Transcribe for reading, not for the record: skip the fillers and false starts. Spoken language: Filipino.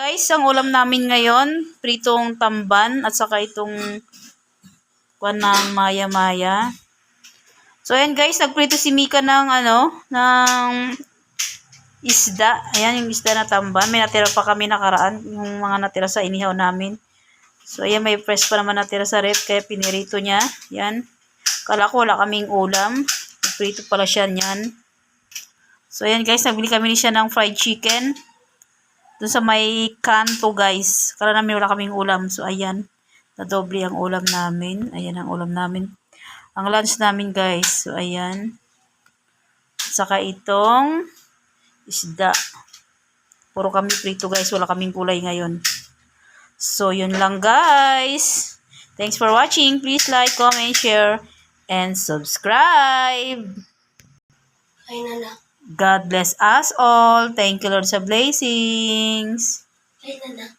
Guys, ang ulam namin ngayon, pritong tamban at saka itong ng maya-maya. So ayan guys, nagprito si Mika ng ng isda. Ayan yung isda na tamban. May natira pa kami nakaraan, yung mga natira sa inihaw namin. So ayan, may fresh pa naman natira sa ref kaya pinirito niya. Yan. Kala ko wala kaming ulam. Prito pala siya niyan. So ayan guys, nagbili kami siya ng fried chicken. Doon sa may kanto guys. Kala namin wala kaming ulam. So ayan. Nadoble ang ulam namin. Ayan ang ulam namin. Ang lunch namin guys. So ayan. Saka itong isda. Puro kami prito guys. Wala kaming kulay ngayon. So yun lang guys. Thanks for watching. Please like, comment, share, and subscribe. Ay, nana. God bless us all. Thank you Lord sa blessings. Ay, nana.